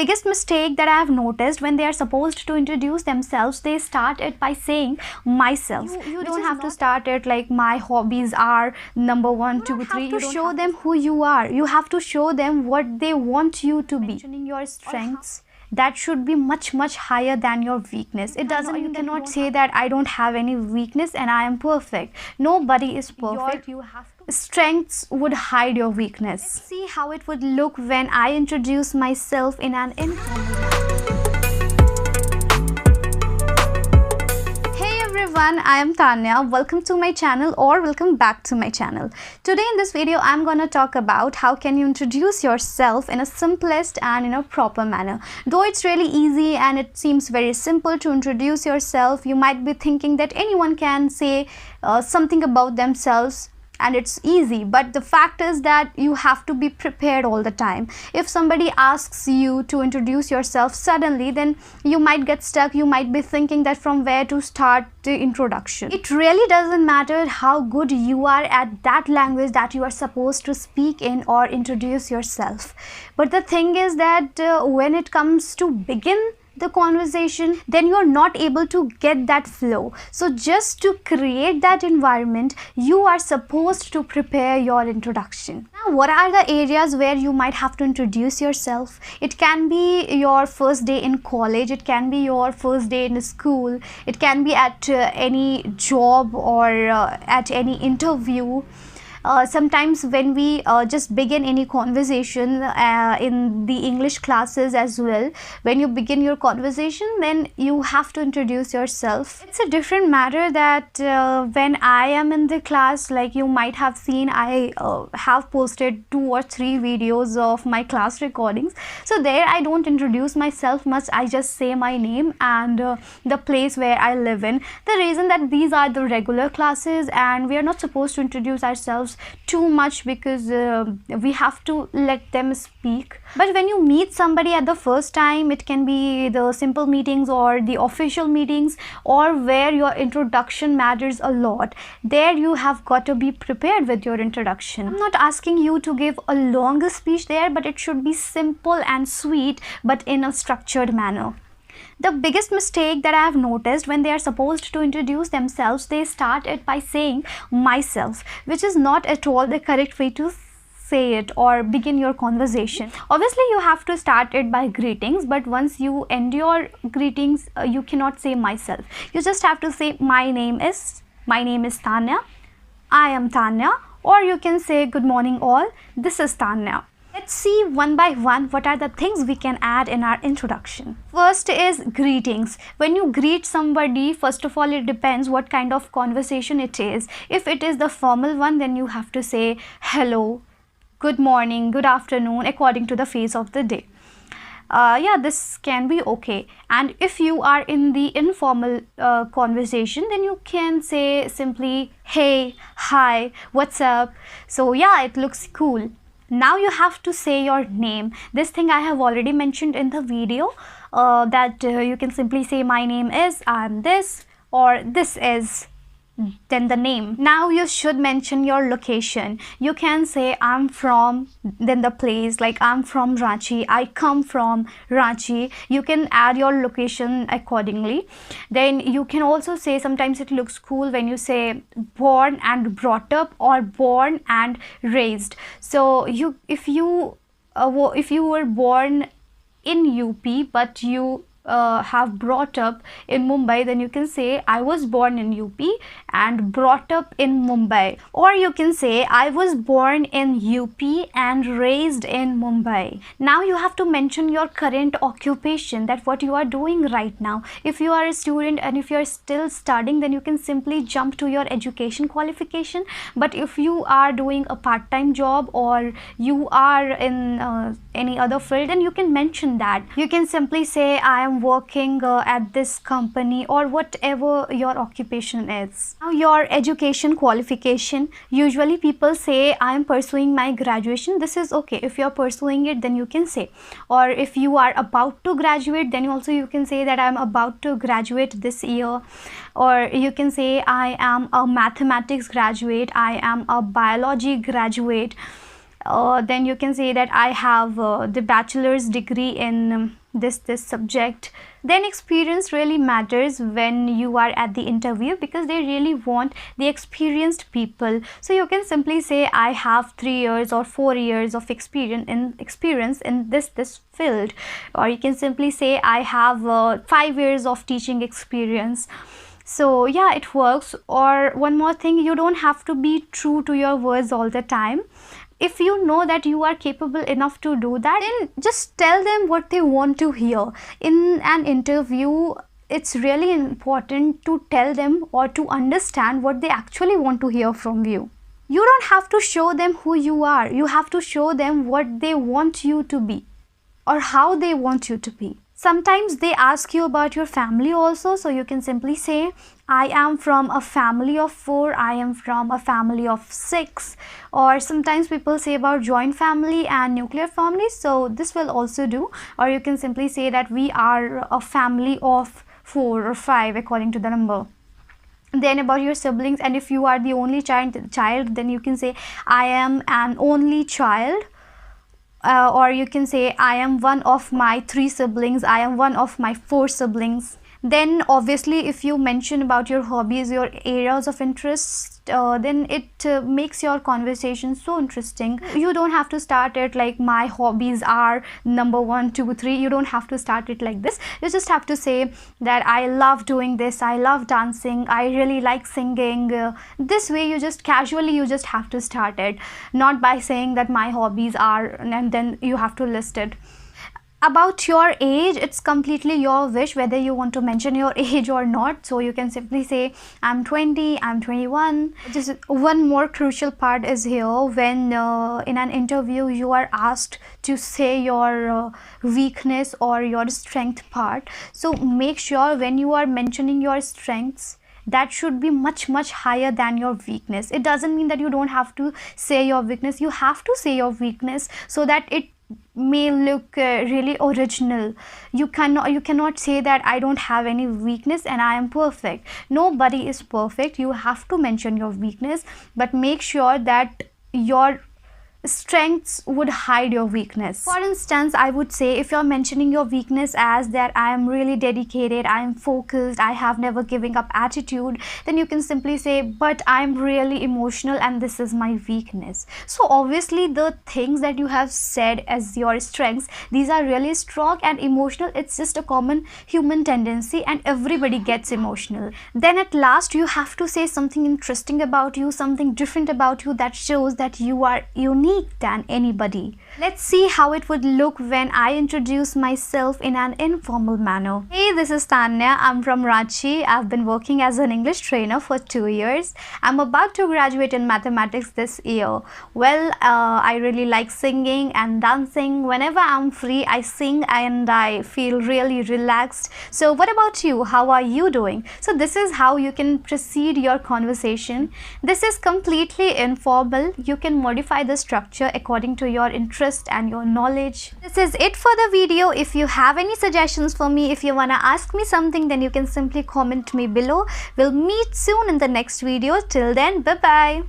biggest mistake that I have noticed, when they are supposed to introduce themselves, they start it by saying myself. You don't have to start it like my hobbies are number 1, 2, 3. You show them who you are. You have to show them what they want you to be. Mentioning your strengths, that should be much higher than your weakness. It doesn't, you cannot say that I don't have any weakness and I am perfect. Nobody is perfect. You have to. Strengths would hide your weakness. Let's see how it would look when I introduce myself in an informal manner. Everyone, I am Tanya. Welcome to my channel, or welcome back to my channel. Today in this video I'm going to talk about how can you introduce yourself in a simplest and in a proper manner. Though it's really easy and it seems very simple to introduce yourself, you might be thinking that anyone can say something about themselves and it's easy, but the fact is that you have to be prepared all the time. If somebody asks you to introduce yourself suddenly, then you might get stuck. You might be thinking that from where to start the introduction. It really doesn't matter how good you are at that language that you are supposed to speak in or introduce yourself, but the thing is that when it comes to begin the conversation, then you are not able to get that flow. So just to create that environment, you are supposed to prepare your introduction. Now, what are the areas where you might have to introduce yourself? It can be your first day in college, it can be your first day in school, it can be at any job or at any interview. Sometimes when we just begin any conversation in the English classes as well, when you begin your conversation, then you have to introduce yourself. It's a different matter that when I am in the class, like you might have seen, I have posted 2 or 3 videos of my class recordings. So there I don't introduce myself much. I just say my name and the place where I live in. The reason that these are the regular classes and we are not supposed to introduce ourselves too much, because we have to let them speak. But when you meet somebody at the first time, it can be the simple meetings or the official meetings, or where your introduction matters a lot. There you have got to be prepared with your introduction. I'm not asking you to give a longer speech there, but it should be simple and sweet, but in a structured manner. The biggest mistake that I have noticed, when they are supposed to introduce themselves, they start it by saying myself, which is not at all the correct way to say it or begin your conversation. Obviously you have to start it by greetings, but once you end your greetings, you cannot say myself. You just have to say my name is Tanya, I am Tanya, or you can say good morning all, this is Tanya. Let's see one by one what are the things we can add in our introduction. First is greetings. When you greet somebody, first of all, it depends what kind of conversation it is. If it is the formal one, then you have to say hello, good morning, good afternoon, according to the phase of the day. Yeah, this can be okay. And if you are in the informal conversation, then you can say simply hey, hi, what's up. So yeah, it looks cool. Now you have to say your name. This thing I have already mentioned in the video, that you can simply say my name is, I'm this, or this is, then the name. Now you should mention your location. You can say I'm from, then the place, like I'm from Ranchi, I come from Ranchi. You can add your location accordingly. Then you can also say, sometimes it looks cool when you say born and brought up, or born and raised. So if you were born in UP but you have brought up in Mumbai, then you can say I was born in UP and brought up in Mumbai. Or you can say I was born in UP and raised in Mumbai. Now you have to mention your current occupation, that what you are doing right now. If you are a student and if you are still studying, then you can simply jump to your education qualification. But if you are doing a part-time job or you are in any other field, then you can mention that. You can simply say I am working at this company, or whatever your occupation is. Now your education qualification, usually people say I am pursuing my graduation. This is okay. If you are pursuing it, then you can say. Or if you are about to graduate, then also you can say that I am about to graduate this year. Or you can say I am a mathematics graduate, I am a biology graduate. Then you can say that I have the bachelor's degree in this subject. Then experience really matters when you are at the interview, because they really want the experienced people. So you can simply say I have 3 years or 4 years of experience in this field, or you can simply say I have 5 years of teaching experience. So yeah, it works. Or one more thing, you don't have to be true to your words all the time. If you know that you are capable enough to do that, then just tell them what they want to hear. In an interview, it's really important to tell them or to understand what they actually want to hear from you. You don't have to show them who you are. You have to show them what they want you to be, or how they want you to be. Sometimes they ask you about your family also, so you can simply say I am from a family of 4, I am from a family of 6. Or sometimes people say about joint family and nuclear family, so this will also do. Or you can simply say that we are a family of 4 or 5 according to the number. Then about your siblings, and if you are the only child, then you can say I am an only child. Or you can say I am one of my 3 siblings, I am one of my 4 siblings. Then obviously if you mention about your hobbies, your areas of interest, then it makes your conversation so interesting. You don't have to start it like my hobbies are number 1, 2, 3. You don't have to start it like this. You just have to say that I love doing this, I love dancing, I really like singing. This way you just casually, you just have to start it, not by saying that my hobbies are, and then you have to list it. About your age, it's completely your wish whether you want to mention your age or not. So you can simply say I'm 20, I'm 21. Just one more crucial part is here, when in an interview you are asked to say your weakness or your strength part. So make sure when you are mentioning your strengths, that should be much higher than your weakness. It doesn't mean that you don't have to say your weakness. You have to say your weakness so that it may look really original. You cannot say that I don't have any weakness and I am perfect. Nobody is perfect. You have to mention your weakness, but make sure that your strengths would hide your weakness. For instance, I would say if you're mentioning your weakness as that I am really dedicated, I am focused, I have never giving up attitude, then you can simply say but I'm really emotional and this is my weakness. So obviously the things that you have said as your strengths, these are really strong and emotional. It's just a common human tendency and everybody gets emotional. Then at last you have to say something interesting about you, something different about you that shows that you are unique than anybody. Let's see how it would look when I introduce myself in an informal manner. Hey, this is Tanya. I'm from Ranchi. I've been working as an English trainer for 2 years. I'm about to graduate in mathematics this year. Well, I really like singing and dancing. Whenever I'm free, I sing and I feel really relaxed. So what about you? How are you doing? So this is how you can proceed your conversation. This is completely informal. You can modify the structure according to your interest and your knowledge. This is it for the video. If you have any suggestions for me, if you wanna ask me something, then you can simply comment me below. We'll meet soon in the next video. Till then, bye bye.